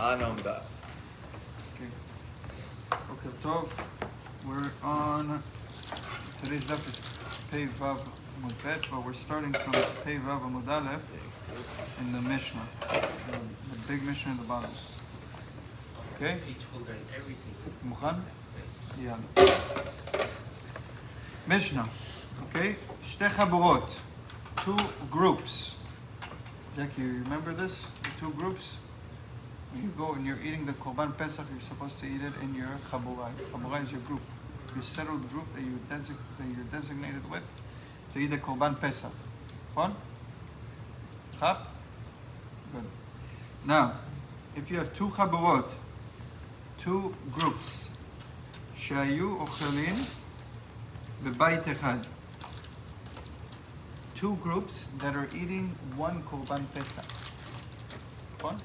Anamda. Okay. Okay, Tov. We're on today's daf is Pei Vav Amud Bet, but we're starting from Pei Vav Amud Aleph in the Mishnah, the big Mishnah in the bottom. Okay. Each holder and everything. Mukhan? Yeah. Mishnah. Okay. Shte chaburot. Two groups. Jackie, you remember this? The two groups? When you go and you're eating the Korban Pesach, you're supposed to eat it in your chaburah. Chaburah is your group, your settled group that you're designated with to eat the Korban Pesach. Fun? Chap? Good. Now, if you have two chaburot, two groups, שהיו אוכלים בבית אחד. Two groups that are eating one Korban Pesach. Fun?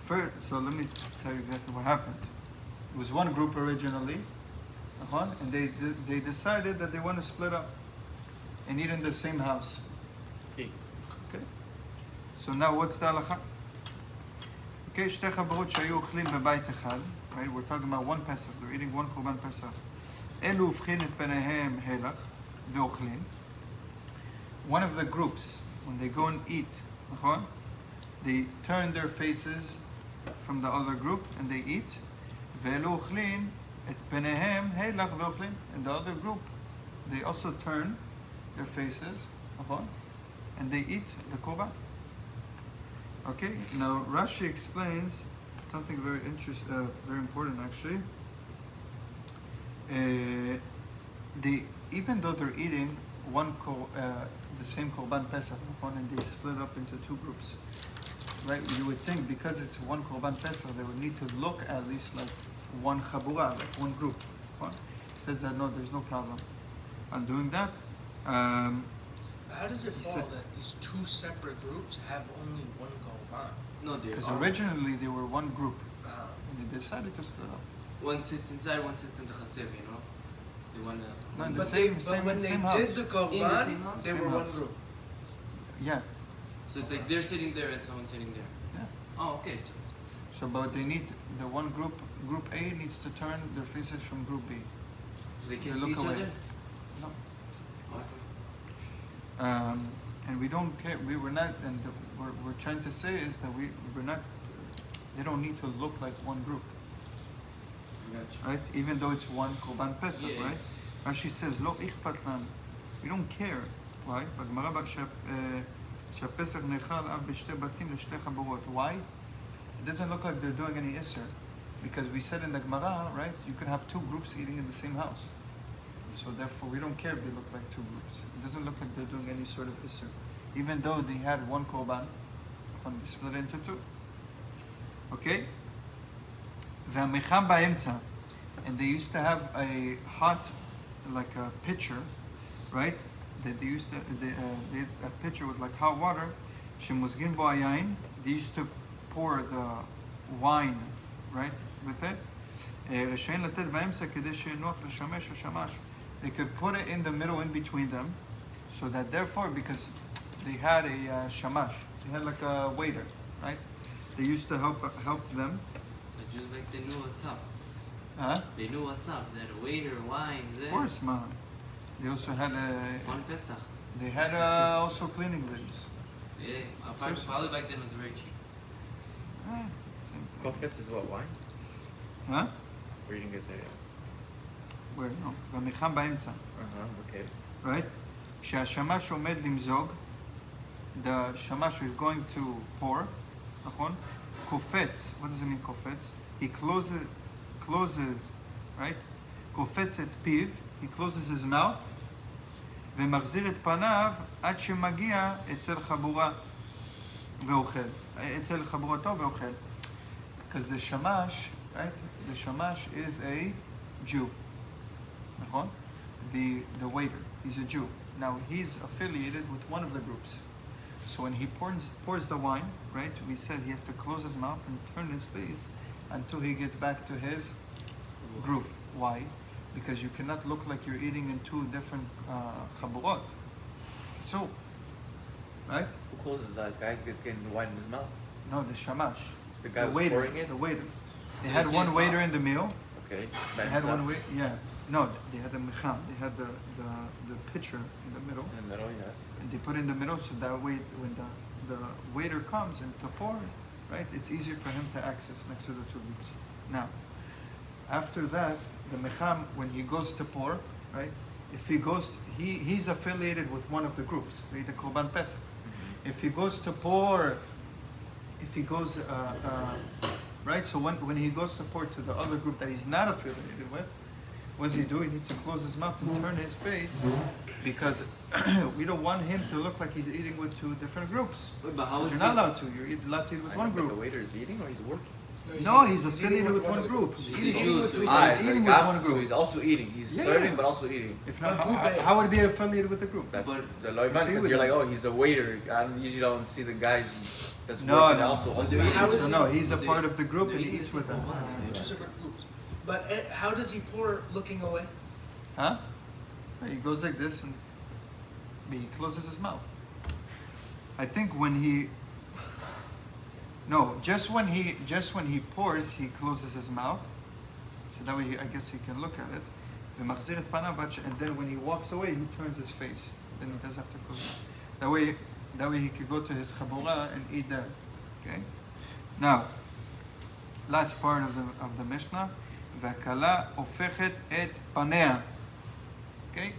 First, so let me tell you exactly what happened. It was one group originally, and they decided that they want to split up and eat in the same house. Okay. So now what's the halacha? Okay, שתי חברות שהיו אוכלים בבית אחד. Right, we're talking about one Pesach. They're eating one Korban Pesach. אלו הופכים את פניהם הלך ואוכלים. One of the groups, when they go and eat, they turn their faces from the other group and they eat. ואלו אוכלים את פניהם הלך ואוכלים. And the other group, they also turn their faces, and they eat the Korban. Okay, now Rashi explains something very interesting, very important actually. Even though they're eating the same Korban Pesach, and they split up into two groups, right? You would think because it's one Korban Pesach, they would need to look at least like one Chabura, like one group. It says that no, there's no problem on doing that. How does it fall that these two separate groups have only one Korban? No, they Because are. originally they were one group, and they decided to split up. One sits inside, one sits in the chatzer, you know? They want to... No, in the But same, when they same did house. the In the Korban, same house? they Same were house. one group. Yeah, So it's like they're sitting there and someone's sitting there. yeah. Oh, okay. So But they need the one group. Group A needs to turn their faces from Group B. they can't They see look each away. other? No. Okay. And we don't care. We were not. And we're trying to say is that we're not. They don't need to look like one group, I got you. right? Even though it's one Korban Pesach, Yeah. right? Rashi says lo ichpat lan. We don't care. Why? בגמרא שהפסח נאכל אף בשתי בתים לשתי חבורות. Why? It doesn't look like they're doing any isser, because we said in the Gemara, right? You could have two groups eating in the same house. So therefore, we don't care if they look like two groups. It doesn't look like they're doing any sort of isser, even though they had one korban, they split it into two. Okay. והמחם באמצע, and they used to have a hot, like a pitcher, right? That they used to, they had a pitcher with like hot water. שמוזגים בו היין. They used to pour the wine, right, with it. רשאים לתת באמצע כדי שנוח לשמש השמש. They could put it in the middle, in between them, so that therefore, because they had a shamash, they had like a waiter, right? They used to help them. But just like they knew what's up. Huh? They knew what's up. They had a waiter, wine, Of course, man. They also had Fun Pesach. they had also cleaning ladies. Yeah. Seriously? Probably back then was very cheap. Same thing. Kofet is what, wine? Huh? Or you didn't get there yet? Where? No. והמחם באמצע. Okay. Right? כשהשמש עומד למזוג, the shamash is going to pour, נכון? קופץ, what does it mean קופץ? He closes, right? קופץ את פיו, he closes his mouth, ומחזיר את פניו עד שמגיע אצל חבורה ואוכל. אצל חבורתו ואוכל. Because the shamash, right? The shamash is a Jew. נכון? The waiter, he's a Jew. Now he's affiliated with one of the groups. So when he pours the wine, right? We said he has to close his mouth and turn his face until he gets back to his group. Why? Because you cannot look like you're eating in two different chaburot. It's a soup, right? Who closes his eyes? Guys getting the wine in his mouth. No, the shamash. The guy The was waiter. pouring it? The waiter. They So had you one can't waiter talk. in the meal. Okay. They had one waiter. Yeah. No, they had the mecham. They had the pitcher in the middle. In the middle, yes. And they put it in the middle so that way when the waiter comes and to pour, right, it's easier for him to access next to the two groups. Now, after that, the mecham, when he goes to pour, right, if he goes, he's affiliated with one of the groups, the Korban Pesach. If he goes to pour, if he goes, right, so when he goes to pour to the other group that he's not affiliated with, what does he do? He needs to close his mouth and turn his face because we don't want him to look like he's eating with two different groups. Wait, but how is You're not allowed to. You're allowed to eat with one But the group. waiter is eating or he's working? No, he's eating affiliated with one of the group. groups. He's He's eating Jews, with so group. he- He's eating with got- one group. So he's also eating. He's Yeah. serving but also eating. If not, But group A. how would he be affiliated with the group? That, But- the loivan, See because with you're them. like, oh, he's a waiter. I usually don't see the guys that's No, working no. also. But How is So he- no, he's a They- part of the group they and he eat eats the with them. same Korban. Two separate groups. But how does he pour looking away? Huh? He goes like this and he closes his mouth. I think when he just when he pours, he closes his mouth. So that way I guess he can look at it. ומחזיר את פניו, and then when he walks away, he turns his face. Then he doesn't have to close. That way he could go to his chabura and eat there. Okay? Now, last part of the Mishnah. והכלה הופכת את פניה. Okay?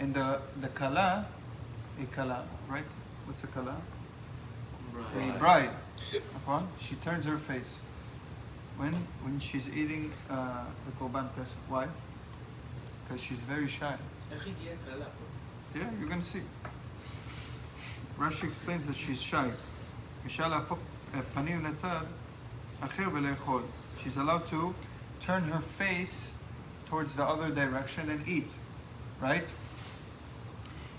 And the kala, a kala, right? What's a kala? Right. A bride. נכון? She turns her face when she's eating the korban pesach. Why? Because she's very shy. איך הגיע קלה פה? Yeah, you're gonna see. Rashi explains that she's shy. אפשר להפוך פנים לצד אחר ולאכול. She's allowed to turn her face towards the other direction and eat, right?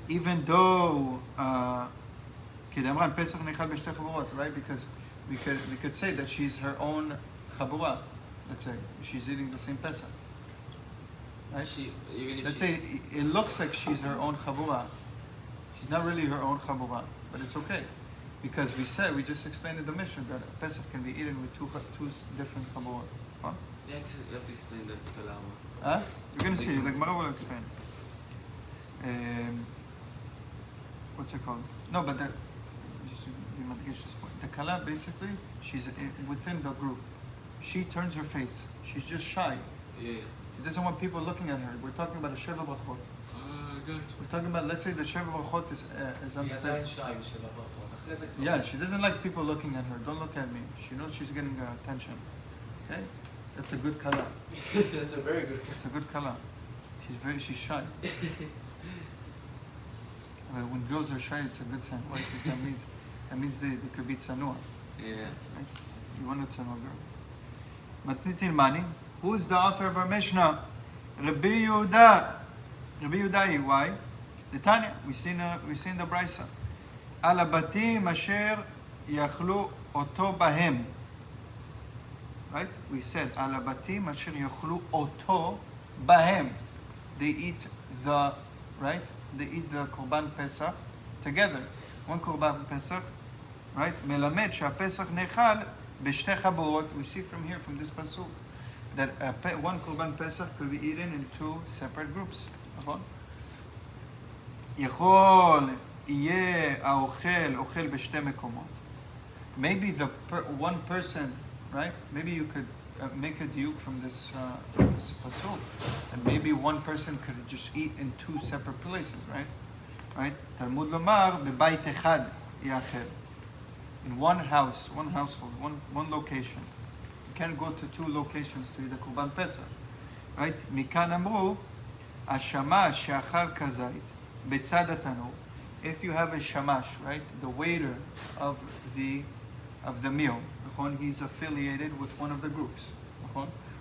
Even though כדאמרן פסח נאכל בשתי חבורות, right? Because we could say that she's her own chabura. Let's say she's eating the same pesach, right? Even if Let's she's- say it looks like she's her own chabura. She's not really her own chabura, but it's okay. Because we just explained in the mission that Pesach can be eaten with two different chaburot. Huh? Yeah, you have to explain the lama. Huh? You're gonna see, like Mara will explain. What's it called? No, but just we might get this point. The kala basically, she's within the group. She turns her face. She's just shy. Yeah. She doesn't want people looking at her. We're talking about a sheva brachot. We're talking about, let's say the sheva brachot is on the table. Yeah, she doesn't like people looking at her. Don't look at me. She knows she's getting attention. Okay? That's a good kala. That's a very good It's a good kala. She's shy. When girls are shy, it's a good sign. Why? Because that means they could be tzanua. Yeah. Right? You want a tzanua girl. Matnitin Mani. Who is the author of our Mishnah? Rabbi Yehuda. Rabbi Yehuda, why? The Tanya. We seen the Brisa. על הבתים אשר יאכלו אותו בהם. Right? We said, על הבתים אשר יאכלו אותו בהם. They eat the, right? They eat the Korban Pesach together. One Korban Pesach, right? מלמד שהפסח נאכל בשתי חבורות. We see from here, from this pasuk, that one Korban Pesach could be eaten in two separate groups. נכון? יכול יהיה האוכל אוכל בשתי מקומות. Maybe one person, right? Maybe you could make a diuk from this pasuk, and maybe one person could just eat in two separate places, right? Right? Talmud lomar bebait echad yachel. In one house, one household, one location. You can't go to two locations to eat the Korban Pesach, right? מכאן אמרו, השמש שאכל כזית בצד התנור. If you have a shamash, right, the waiter of the meal, he's affiliated with one of the groups,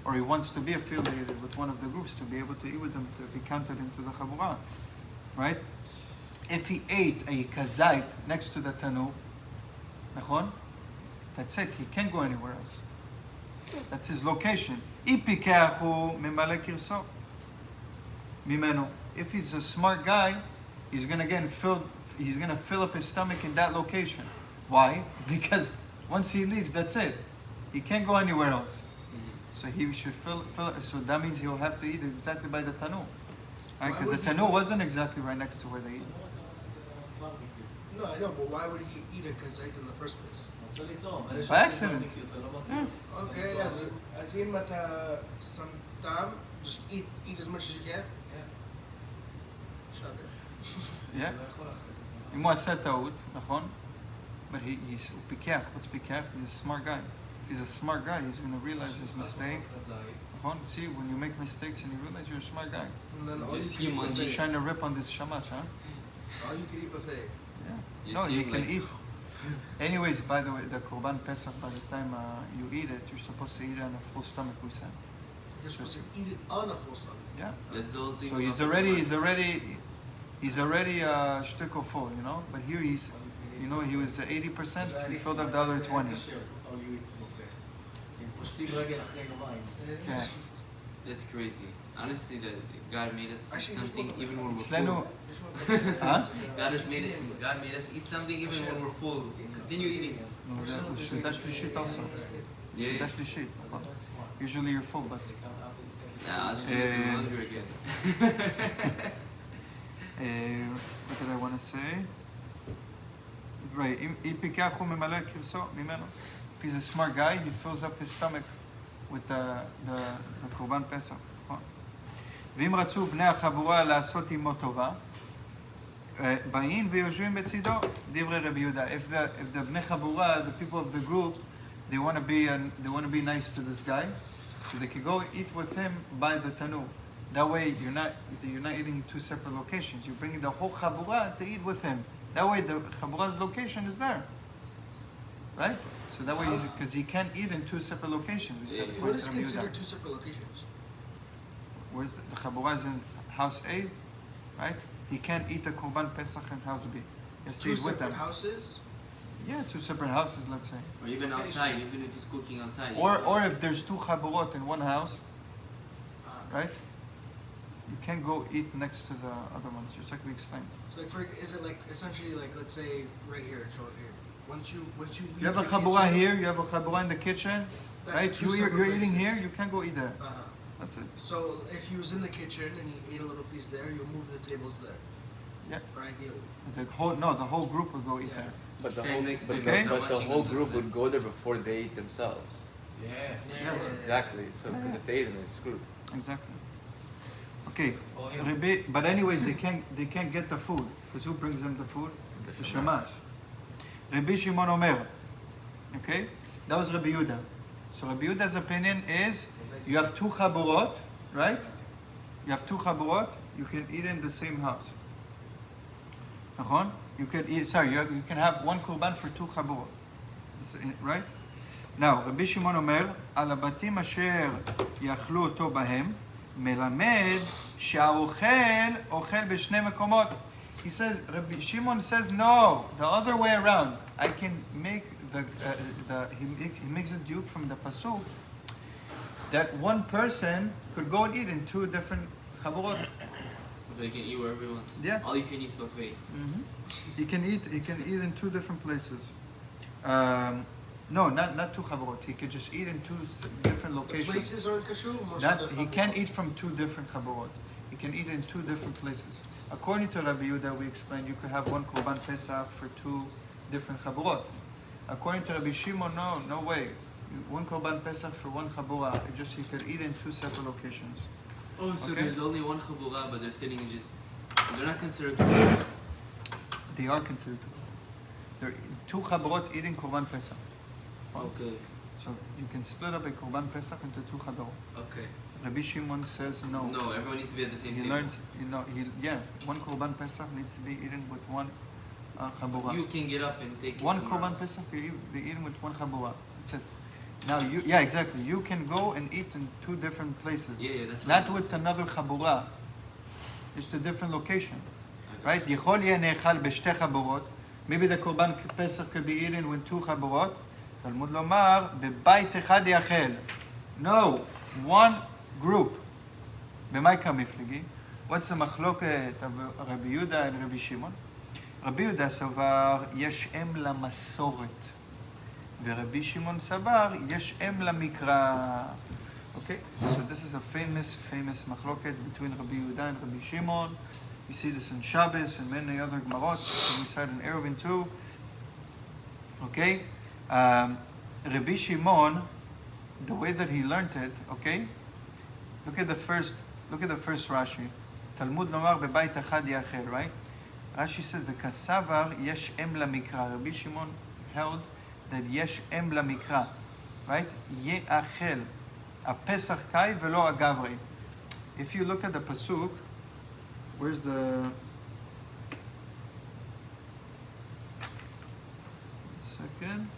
or he wants to be affiliated with one of the groups to be able to eat with them, to be counted into the chabura, right? If he ate a kazait next to the tanur, that's it. He can't go anywhere else. That's his location. If he's a smart guy, he's gonna fill up his stomach in that location. Why? Because once he leaves, that's it. he can't go anywhere else. Mhm. So he should fill it. So that means he'll have to eat exactly by the tanu. Why Because would the he tanu eat- wasn't exactly right next to where they eat. No, I know, but why would he eat a kazait in the first place? By accident. Yeah. Okay, as in mata some time, just eat as much as you can. Shabbos. Yeah. אם הוא עשה טעות, נכון? But he's פיקח. What's פיקח? He's a smart guy. If he's a smart guy, he's going to realize his mistake. נכון? See, when you make mistakes and you realize you're a smart guy. And then all Just you can human. eat He's buffet. trying to rip on this shamash, huh? All you can eat buffet. Yeah. You No, see you him can like- eat. Anyways, by the way, the Korban Pesach, by the time you eat it, you're supposed to eat it on a full stomach, we said. You're supposed to eat it on a full stomach. Yeah. That's the whole thing. So about he's the already shtickle full, you know. But here he's, you know, he was 80%. He filled up the other 20. Yeah. That's crazy. Honestly, that God made us eat Actually, something there's even when we're אצלנו, full. huh? God made us eat something even when we're full. Continue eating. No, זה הוא שיטה שלישית also. Yeah. שיטה שלישית, נכון. Usually you're full, but Nah, I was just hungry again. what did I want to say? Right, אם פיקח הוא ממלא כרסו ממנו. If he's a smart guy, he fills up his stomach with the קורבן פסח. נכון? ואם רצו בני החבורה לעשות עמו טובה, באים ויושבים בצידו, דברי רבי יהודה. If the בני חבורה, the people of the group, they want to be nice to this guy, so they can go eat with him by the tanu. That way, you're not eating two separate locations. You're bringing the whole chabura to eat with him. That way, the chabura's location is there, right? So that way, because he can't eat in two separate locations. We said, Yeah. What is Rabbi Yehuda. considered two separate locations? Where's the chabura is in house A, right? He can't eat the korban pesach in house B. He has to Two eat with separate them. houses? Yeah, two separate houses, let's say. Or even outside, even if he's cooking outside. Or if there's two chaburot in one house, right? You can't go eat next to the other ones, just like we explained. So is it like essentially like, let's say right here, George, here. Once you leave You have a the chabura kitchen, here, you have a chabura in the kitchen, That's right? two You're separate eating places. here, you can't go eat there. Uh-huh. That's it. So if he was in the kitchen and he ate a little piece there, you'll move the tables there. Yeah. Or ideally. The whole group would go eat Yeah. there. But the Okay, whole, next but, to the, Okay. but the watching whole them group do would go there before they eat themselves. Yeah. Exactly. So because if they eat, then it's screwed. Exactly. Okay. Rabbi, but anyways, they can't get the food because who brings them the food? The shamash. Rabbi Shimon Omer. Okay, that was Rabbi Yehuda. So Rabbi Yehuda's opinion is you have two chaburot, right? You have two chaburot. You can eat in the same house. נכון? You can eat. Sorry, you can have one korban for two chaburot. Right? Now, Rabbi Shimon אומר, על הבתים אשר יאכלו אותו בהם, מלמד שהאוכל אוכל בשני מקומות. He says, Rabbi Shimon says, no, the other way around. I can make he makes a duke from the pasuk that one person could go and eat in two different chaburot. So you can eat wherever he wants. Yeah. All you can eat buffet. He can eat in two different places. No, not two chaburot. He could just eat in two different locations. Places are kashu? He can't eat from two different chaburot. He can eat in two different places. According to Rabbi Yehuda, we explained you could have one korban pesach for two different chaburot. According to Rabbi Shimon, no way. One korban pesach for one chabura. He could eat in two separate locations. Oh, so Okay. there's only one chabura, but they're sitting and just. They're not considered. They are considered two. They're two chaburot eating korban pesach. Okay. So you can split up a korban pesach into two chaburot. Okay. Rabbi Shimon says no. No, everyone needs to be at the same He table. learns, one korban pesach needs to be eaten with one chabura. You can get up and take it One somewhere korban else. pesach be eaten with one chabura. That's it. Now exactly. You can go and eat in two different places. Yeah, that's Not what with another chabura. Just a different location, Okay. right? יכול יהיה נאכל בשתי חבורות. Maybe the korban pesach could be eaten with two חבורות. תלמוד לומר בבית אחד יאכל. No, one group. במה יקרא מפלגי? What's the מחלוקת of רבי יהודה and רבי שמעון? רבי יהודה סבר יש אם למסורת. ורבי שמעון סבר, יש אם למקרא. Okay, so this is a famous machloket between Rabbi Yehuda and Rabbi Shimon. You see this in Shabbos and many other Gemarot. We said in Eruvin too. Okay, Rabbi Shimon, the way that he learned it. Okay, look at the first Rashi. Talmud lomar bebait echad yachel, right? Rashi says the kasavar yesh em lamikra. Rabbi Shimon held that yesh em lamikra, right? Yeachel. A Pesach kai velo a gavri. If you look at the pasuk, where's the? Second.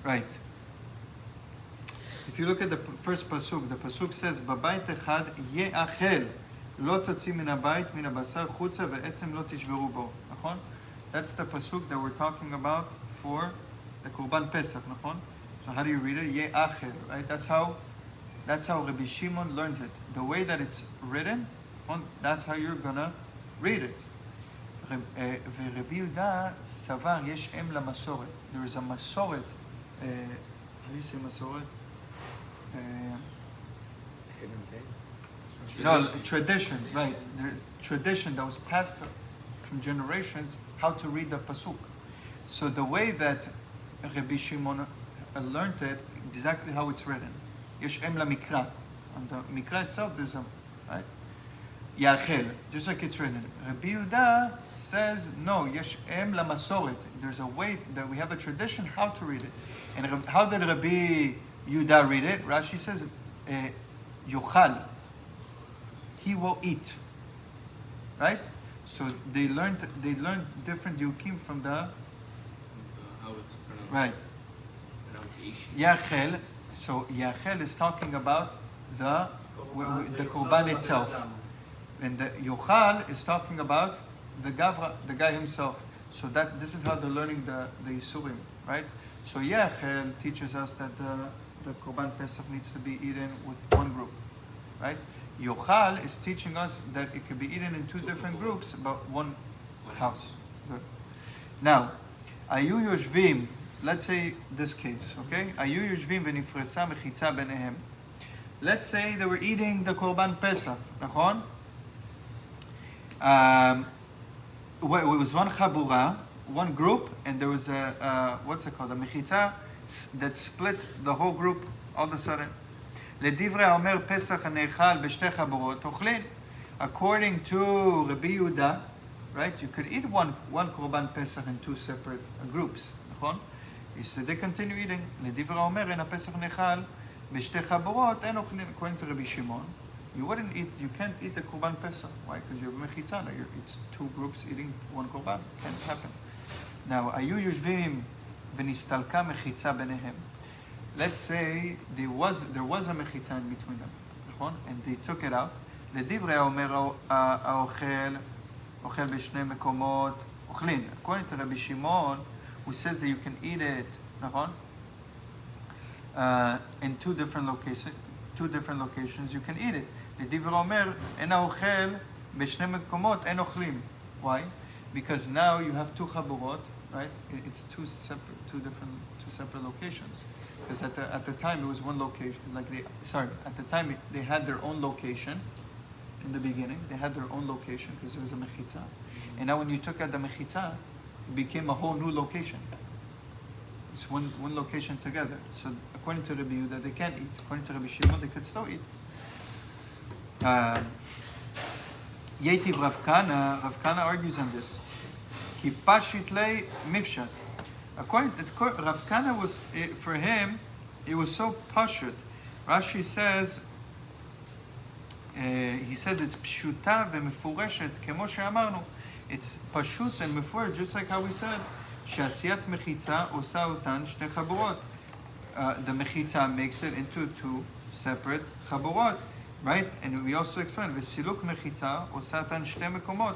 Right. If you look at the first pasuk, the pasuk says, "Babayit echad yeachel, lo totzi min habayit min habasar chutza ve'etzem lo tishberu bo." Nachon? That's the pasuk that we're talking about for the Korban Pesach. Nachon? So how do you read it? Ye'achel, right? That's how Rabbi Shimon learns it. The way that it's written, that's how you're gonna read it. Rabbi Yehuda savar yesh em lamasoret. There is a masoret. How do you say masoret? No, tradition, right? The tradition that was passed from generations how to read the pasuk. So the way that Rabbi Shimon learned it, exactly how it's written. Yesh em lamikra. On the mikra itself, there's a, right? Yachel, just like it's written. Rabbi Yehuda says, no, yesh em lamasoret. There's a way that we have a tradition how to read it. And how did Rabbi Yehuda read it? Rashi says, yochal. He will eat. Right? So they learned different yukim from the How it's pronounced. right. Pronunciation. Yachel. So Yachel is talking about the korban itself, and the Yochal is talking about the gavra, the guy himself. So this is how they're learning the Yisurim, right? So Yachel teaches us that the korban Pesach needs to be eaten with one group, right? Yochal is teaching us that it can be eaten in two different groups, but one house. Good. Now, ayu yoshvim. Let's say this case, okay? Ayu yoshvim v'nifresa mechitza benehem. Let's say they were eating the korban Pesach, nachon? It was one chabura, one group, and there was a what's it called? A mechitza that split the whole group all of a sudden. לדברי האומר פסח הנאכל בשתי חבורות אוכלים. According to Rabbi Yehuda, right? You could eat one korban Pesach in two separate groups, נכון? He said they continue eating. לדברי האומר אין הפסח נאכל בשתי חבורות אין אוכלים. According to Rabbi Shimon, you can't eat the korban Pesach. Why? Because you're מחיצה. It's two groups eating one korban. Can't happen. Now, היו יושבים ונסתלקה מחיצה ביניהם. Let's say there was a mechitza in between them, and they took it out. לדברי האומר האוכל בשני מקומות אוכלים. According to Rabbi Shimon, who says that you can eat it, in two different locations you can eat it. לדברי האומר אין האוכל בשני מקומות אין אוכלים. Why? Because now you have two chaburot, right? It's two separate locations. Because at the time it was one location, at the time they had their own location. In the beginning, they had their own location because it was a mechitza. And now when you took out the mechitza, it became a whole new location. It's one location together. So according to Rabbi Yehuda, they can't eat. According to Rabbi Shimon, they could still eat. Yetiv Rav Kana argues on this. Ki pashit lei mifshat. According to Rav Kana, for him, it was so pashut. Rashi says, he said it's pshuta ve'mefureshet, kemo she'amarnu. It's pashut and mefuresh, just like how we said, she'asiyat mechitza osa otan shte chaburot. The mechitza makes it into two separate chaburot, right? And we also explained, ve'siluk mechitza osa otan shte mekomot.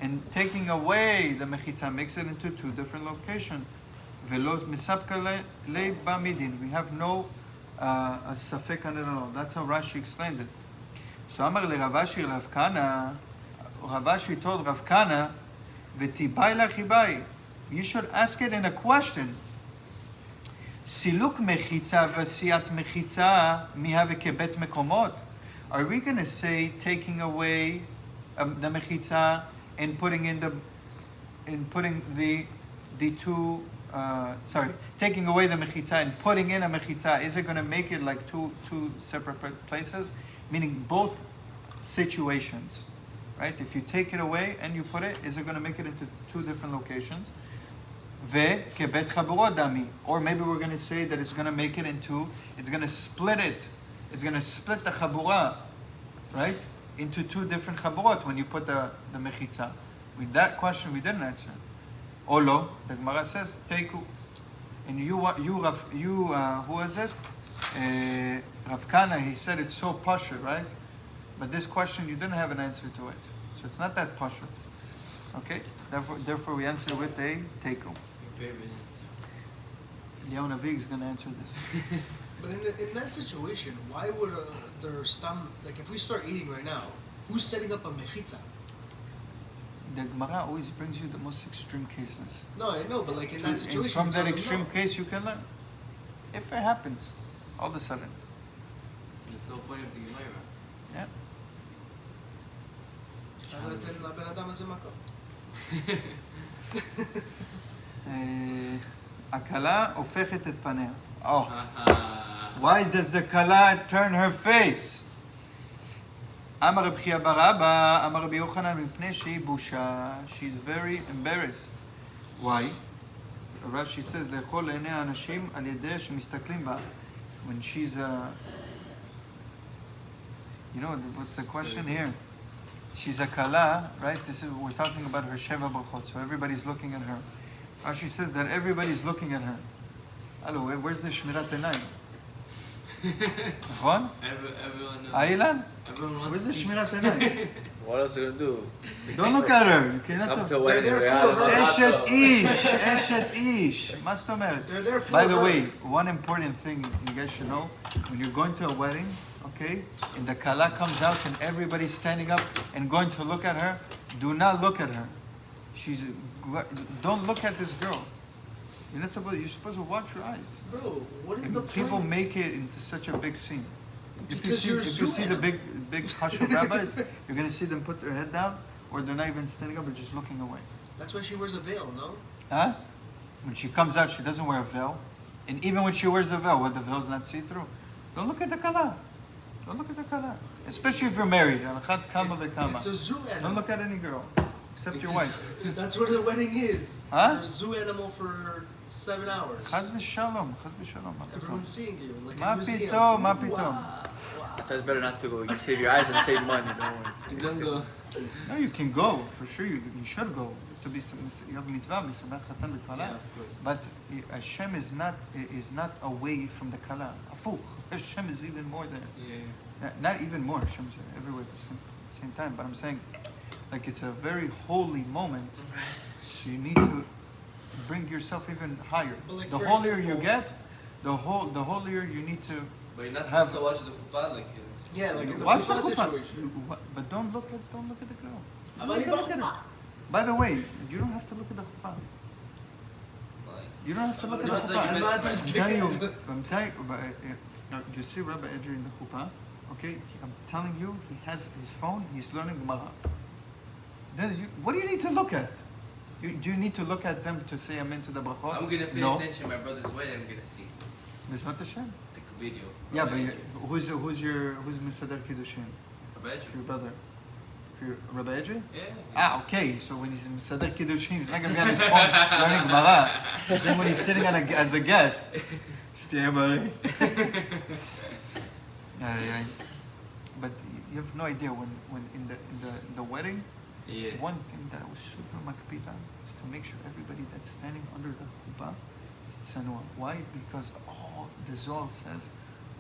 And taking away the mechitza makes it into two different locations. We have no safek on it at all. That's how Rashi explains it. So Amar le Ravashi Rav Kana, Ravashi told Rav Kana, "V'tibai lachibai." You should ask it in a question. סילוק מחיצה ועשיית מחיצה, מי הווה כבית מקומות? Are we going to say taking away the mechitza and putting the two taking away the mechitza and putting in a mechitza, is it going to make it like two separate places? Meaning both situations, right? If you take it away and you put it, is it going to make it into two different locations? וכבית חבורות דמי. Or maybe we're going to say that it's going to make it into, it's going to split it. It's going to split the chabura, right? Into two different chaburot when you put the mechitza. With that question we didn't answer. Olo, the Gemara says, teiku. And who is it? Rav Kana, he said it's so pashut, right? But this question, you didn't have an answer to it. So it's not that pashut. Okay? Therefore we answer with a teiku. Your favorite answer. Eliyahu Navi is going to answer this. But in that situation, why would there stam, like if we start eating right now, who's setting up a mechitza? The Gemara always brings you the most extreme cases. No, I know, but like in that situation, And from you that tell them extreme no. case, you can learn. If it happens, all of a sudden. There's no point of the Gemara. Yeah. אפשר לתת לבן אדם הזה מכות. הכלה הופכת את פניה. Oh. Why does the kala turn her face? אמר רב חייא בר אבא, אמר רבי יוחנן, מפני שהיא בושה. She's very embarrassed. Why? Rashi says, לאכול לעיני האנשים על ידי שמסתכלים בה. When she's you know, what's the question here? She's a kala, right? This is, we're talking about her sheva brachot, so everybody's looking at her. Rashi says that everybody's looking at her. Hello, where's the shmirat einayim? נכון? Everyone knows. Ayilan? Everyone wants Where's the peace. shmirat einayim? What else are you gonna do? Don't look at her. You cannot Come to tell. wedding. They're there for her. אשת איש, אשת איש. מה זאת אומרת? They're there for By the her. way, one important thing you guys should know, when you're going to a wedding, okay, and the kala comes out and everybody's standing up and going to look at her, do not look at her. Don't look at this girl. You're supposed to watch your eyes. Bro, what is And the people point? make it into such a big scene. Because you're If you see the suing big Hashul rabbis, you're going to see them put their head down, or they're not even standing up, they're just looking away. That's why she wears a veil, no? Huh? When she comes out, she doesn't wear a veil. And even when she wears a veil, the veil's not see-through. Don't look at the kala. Don't look at the kala. Especially if you're married. It's a zoo Don't animal. look at any girl, except It's your a- wife. That's what the wedding is. Huh? You're a zoo animal for 7 hours. Chaz v'shalom, chaz v'shalom. מה פתאום? Everyone's seeing you like מה a museum. פתאום, מה Wow, פתאום? wow. That's why it's better not to go. You save your eyes and save money. Don't worry. Don't go. No, you can go. For sure, you should go. To be you have mitzvah, misabach chatan v'kala. Yeah, of course. But Hashem is not away from the kala. Afuch. Hashem is even more there. Yeah. Not even more. Hashem is everywhere at the same time. But I'm saying, like, it's a very holy moment. So you need to bring yourself even higher. But like, The for holier you example- get, the holier you need to. But you're not Have- supposed to watch the chuppah like Yeah, like in the Watch the chuppah chuppah. situation. But don't look at the girl. אבל Don't היא look at בחופה. it. By the way, you don't have to look at the chuppah. like. You don't have to look at No, the it's like chuppah. you I'm missed not the I'm telling you, mistaken. I'm telling do you see Rabbi Edri in the chuppah? Okay, I'm telling you, he has his phone, he's learning Gemara. Then what do you need to look at? Do you need to look at them to say amen to the brachot? I'm gonna pay No. attention. My brother's wedding. I'm gonna see. Bezrat Hashem. Take a video. Yeah, but Rabbi who's Misader Kiddushin? Rabbi For your brother? For your Rabbi Edri? Yeah. Ah, okay. So when he's Misader Kiddushin, he's not gonna be on his phone learning Gemara. Then when he's sitting as a guest, stay by. Yeah. But you have no idea when in the wedding. Yeah. One thing that I was super makpid on is to make sure everybody that's standing under the chuppah is tsanua. Why? Because the Zohar says,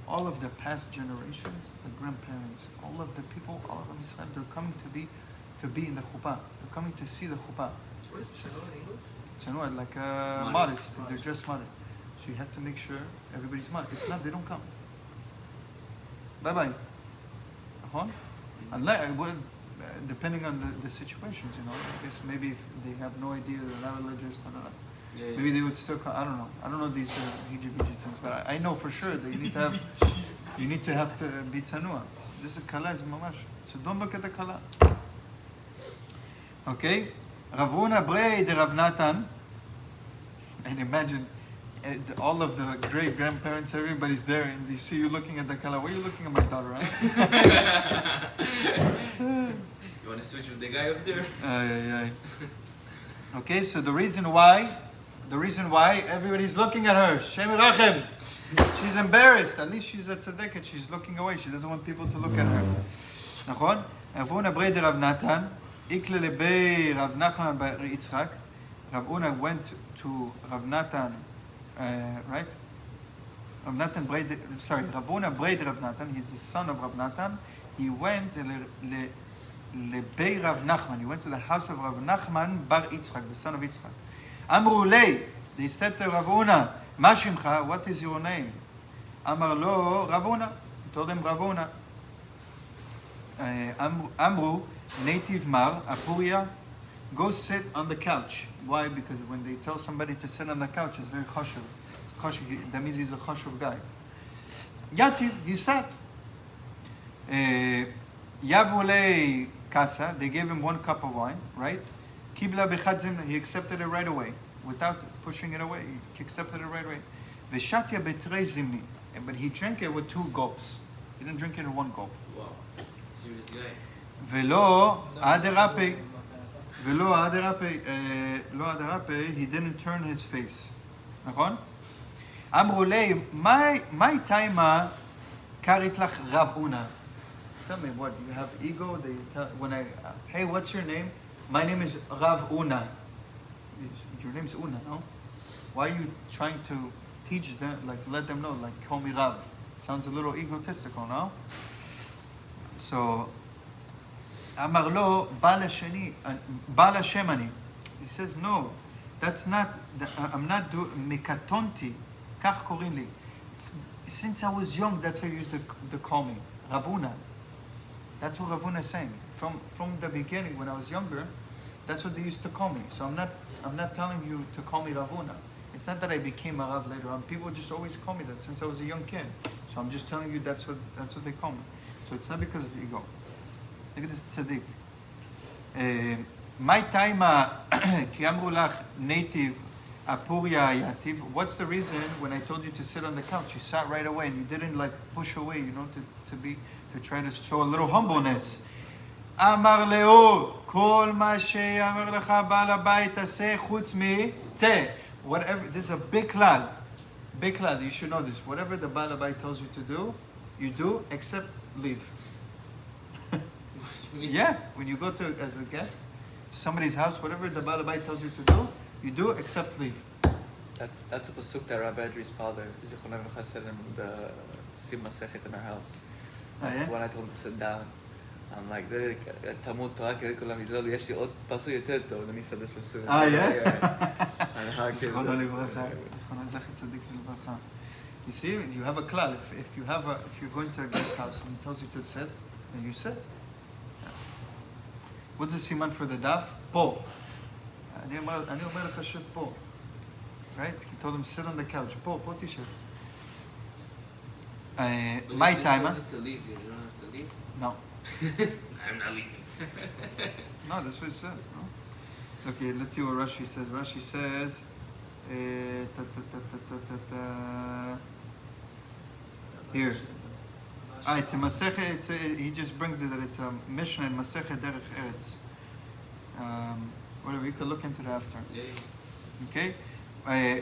all of the past generations, the grandparents, all of the people, all of them Israel, they're coming to be in the chuppah. They're coming to see the chuppah. What is tzano in English? Tsanua, like Modest. modest. They're just modest. So you have to make sure everybody's modest. If not, they don't come. Bye. Depending on the situations, I guess maybe if they have no idea, they're not religious, Yeah. maybe they would still call, I don't know. I don't know these hijab things, but I know for sure that you need to have to be tzanua. This is kala is mamash. So don't look at the kala. Okay? Rav Huna Brei de Rav Natan. And imagine all of the great grandparents, everybody's there, and they see you looking at the kala. Why are you looking at my daughter? Huh? You want to switch with the guy up there? Okay, so the reason why everybody's looking at her, Shem Rachem, she's embarrassed. At least she's a tzaddikat. She's looking away. She doesn't want people to look at her. נכון? Rav Huna Brei de Rav Natan, Ikle lebe Rav Nachman bar Yitzchak. Rav Huna went to Rav Natan, right? Rav Natan Brei de, sorry, Rav Huna Brei de Rav Natan. He's the son of Rav Natan. He went lebei Rav Nachman. He went to the house of Rav Nachman bar Yitzchak, the son of Yitzchak. Amru lei. They said to Rav Huna, Ma shimcha? What is your name? Amar lo Rav Huna. He told him Rav Huna. Amru, native Mar, Apuria, go sit on the couch. Why? Because when they tell somebody to sit on the couch, it's very chashuv. That means he's a chashuv guy. Yativ, he sat. Yavule kasa, they gave him 1 cup of wine, right? Kibla bechadzim, he accepted it right away, without pushing it away. He accepted it right away. Veshatya betrei zimni, but he drank it with 2 gulps. He didn't drink it in 1 gulp. Wow. Serious guy. Velo aderape, lo aderape, he didn't turn his face. נכון? אמרו לי, my taima karit lach Rav Huna. Tell me what, you have ego? They tell, when I, hey, what's your name? My name is Rav Huna. Your name's Una, no? Why are you trying to teach them, like let them know, like call me Rav? Sounds a little egotistical, no? So, Amar lo, Bala Shemani. He says, no, that's not, I'm not doing, Mikatonti, Kach korin li. Since I was young, that's how you used to call me, Rav Huna. That's what Rav Huna is saying. From the beginning, when I was younger, that's what they used to call me. So I'm not telling you to call me Rav Huna. It's not that I became a Rav later on. People just always call me that since I was a young kid. So I'm just telling you that's what they call me. So it's not because of ego. Look at this tzaddik. My taima ki amru lach native apuria yativ. What's the reason when I told you to sit on the couch, you sat right away and you didn't like push away, you know, to try to show a little humbleness. Amar leo kol ma she'amar lecha ba'al habayit aseh chutz mi tzeh. Whatever, this is a big klal. Big klal, you should know this. Whatever the Baal Habayit tells you to do, you do, except leave. Yeah, when you go to as a guest to somebody's house, whatever the Baal Habayit tells you to do, you do, except leave. That's a pasuk that Rabbi Adri's father, Zichron Levrach, said in the Sim Masechet in our house. Yeah? When I told him to sit down, I'm like, תלמוד תורה כדי כולם יזלו, יש לי עוד פסוק יותר טוב, and he said this פסוק. זיכרונו לברכה. זיכרונו זכר צדיק לברכה. You see, you have a klal. If you're going to a guest house and he tells you to sit, then you sit. Yeah. What's the siman for the daf? Po. אני אומר לך שב פה. Right? He told him sit on the couch. פה תשב. My time, huh? To leave you don't have to leave? No. I'm not leaving. No, that's what it says, no? Okay, let's see what Rashi says. Rashi says, here. It's a Masechet, he just brings it that it's a Mishnah in Masechet Derech Eretz. Whatever, you could look into it after. Yeah. Okay?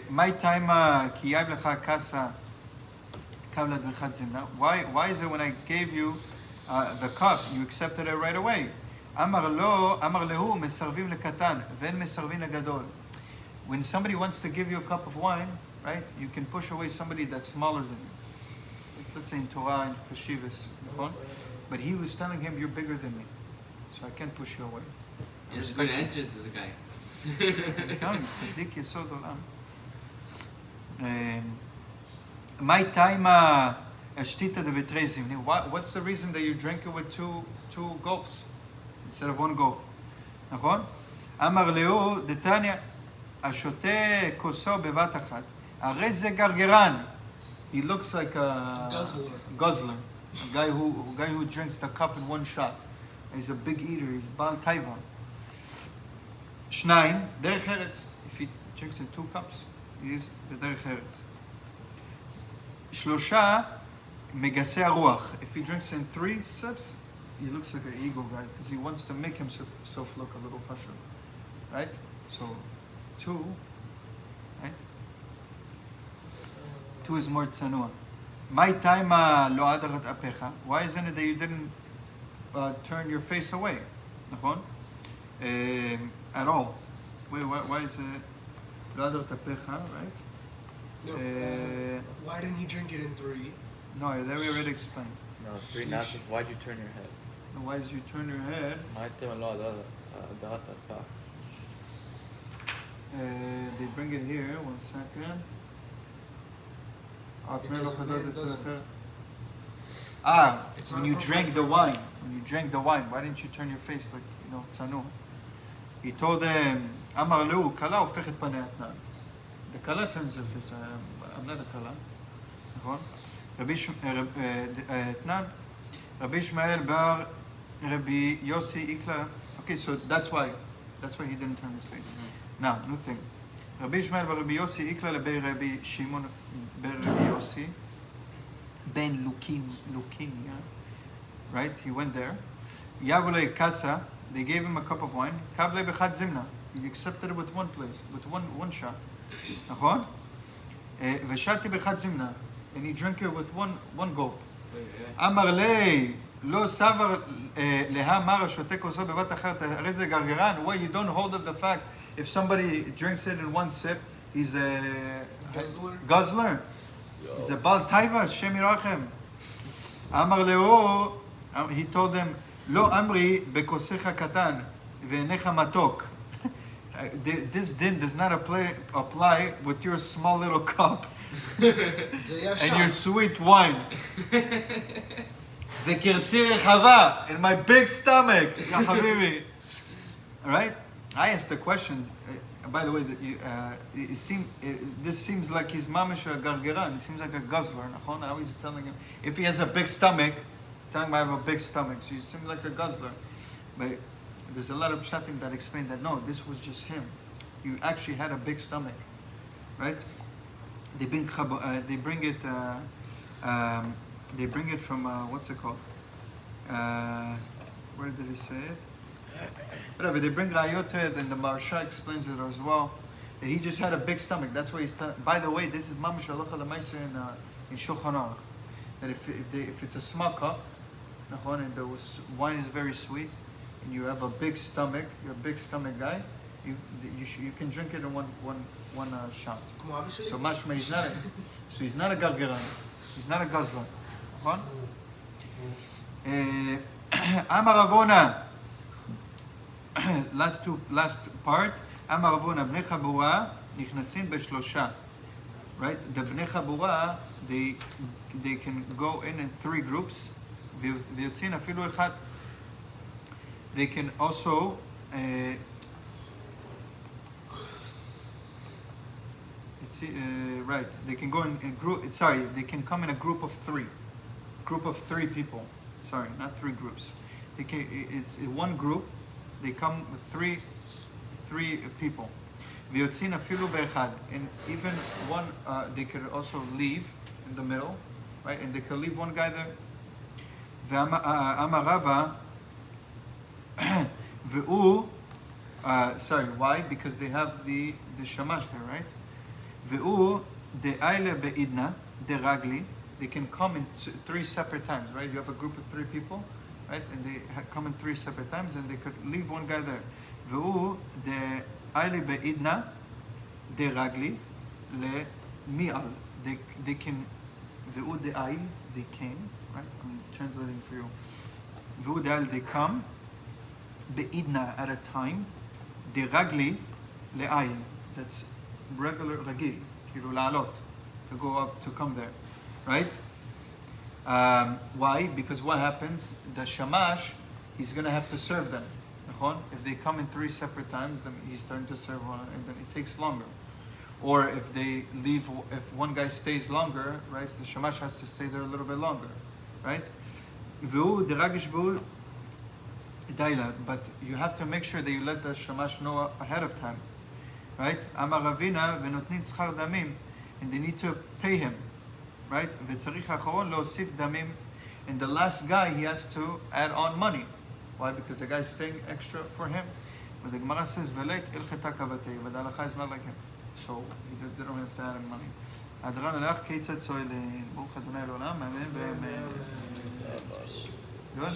My time, ki yab lecha kasa kavlad v'chad zimna. Why is it when I gave you the cup, you accepted it right away? Amar lehu mesarvim lekatan ven mesarvim legadol. When somebody wants to give you a cup of wine, right, you can push away somebody that's smaller than you. Like, let's say in Torah and Chashivas, but he was telling him, you're bigger than me, so I can't push you away. There's good answers to the guy. I'm telling you, tzaddik yesod olam. My time, ashtita de betrei zimni. What's the reason that you drank it with two gulps instead of 1 gulp? נכון? Amar leo detanya. השותה כוסו בבת אחת, הרי זה גרגרן. He looks like a guzzler. A guy who drinks the cup in one shot. He's a big eater, he's בעל טייבה. שניים, דרך ארץ. If he drinks in 2 cups, he is בדרך ארץ. שלושה, מגסי הרוח. If he drinks in 3 sips, he looks like an ego guy because he wants to make himself look a little fashion. Right? So, 2, right? 2 is more צנוע. My time לא עדרת אפיך. Why isn't it that you didn't turn your face away? נכון? At all. Wait, why is it לא עדרת אפיך, right? No, why didn't he drink it in 3? No, that we already explained. No, 3 nafs. Why'd you turn your head? And why did you turn your head? מה אתם לא הדרת הפך? They bring it here, 1 second. Because a man doesn't. It's when not you appropriate drank for the a man. wine. When you drank the wine, why didn't you turn your face like, צנוע? He told them, אמר לו, כלה הופכת פני אתנן. The kala turns her face. I'm not a kala. נכון? אתנן. רבי ישמעאל בר רבי יוסי איקלה. Okay, so that's why he didn't turn his face. Now, new thing. רבי ישמעאל בר רבי יוסי איקלה לבי רבי שמעון בר רבי יוסי. בן לוקיניה. Right? He went there. יבו לי קסה. They gave him a cup of wine. קבלה בחד זמנה. He accepted it with one place, with one shot. נכון? ושתי בחד זמנה. And he drank it with one gulp. אמר לי, לא סבר להמר השותה כוסו בבת אחת, הרי זה גרגרן. Why you don't hold of the fact if somebody drinks it in one sip, he's a guzzler. He's a בעל טייבה, השם ירחם. אמר לו, he told them, לא אמרי בכוסך קטן ועיניך מתוק. This din does not apply with your small little cup and your sweet wine. וכרסי רחבה, in my big stomach, יא חביבי. Alright? I asked the question, by the way, that this seems like he's mamish a gargeran. He seems like a guzzler, נכון? I was telling him, if he has a big stomach, telling him I have a big stomach, so you seem like a guzzler. But there's a lot of pshatim that explain that no, this was just him. You actually had a big stomach, right? They bring it from what's it called? Where did he say it? Whatever. They bring rayot to it, and the Maharsha explains it as well. That he just had a big stomach. That's why he's. By the way, this is mamash halacha l'maisa in Shulchan Aruch. That if it's a small cup, and the wine is very sweet, and you have a big stomach, you're a big stomach guy, you can drink it in one shot. So mashma he's not a gargeran, he's not a guzzler. Amar Ravona, last part. Amar Ravona, bnei chabura nichnasin b'shlosha. Right, the bnei chabura they can go in 3 groups. ויוצאים אפילו אחד. They can also right. They can go in group. Sorry, they can come in a group of 3. Group of 3 people. Sorry, not 3 groups. It's in one group. They come with 3 people. ויוצאים אפילו באחד. And even one, they could also leave in the middle, right? And they could leave one guy there. ואמר רבא, והוא, sorry, why? Because they have the shamash there, right? והוא דאיילה בעידנה, דרגלי, they can come in 3 separate times, right? You have a group of 3 people, right? And they come in 3 separate times, and they could leave one guy there. והוא דאיילה בעידנה, דרגלי, למיעל. They can, והוא דאייל, they came, right? I'm translating for you. והוא דאייל, they come, בעידנה at a time, דרגלי, לעיל. That's regular, רגיל, כאילו לעלות, to go up, to come there, right? Why? Because what happens? The shamash, he's going to have to serve them. If they come in 3 separate times, then he's starting to serve one, and then it takes longer. Or if they leave, if one guy stays longer, right, the shamash has to stay there a little bit longer, right? But you have to make sure that you let the shamash know ahead of time, right? Amar Ravina v'notnin tzchar damim, and they need to pay him, right? V'tzarich hacharon leosif damim, and the last guy he has to add on money. Why? Because the guy's staying extra for him. But the Gemara says v'leit ilcheta kavatei, but the halacha is not like him, so they don't have to add him money. Adran alach keitzad soilin, Baruch Adonai L'olam, amen.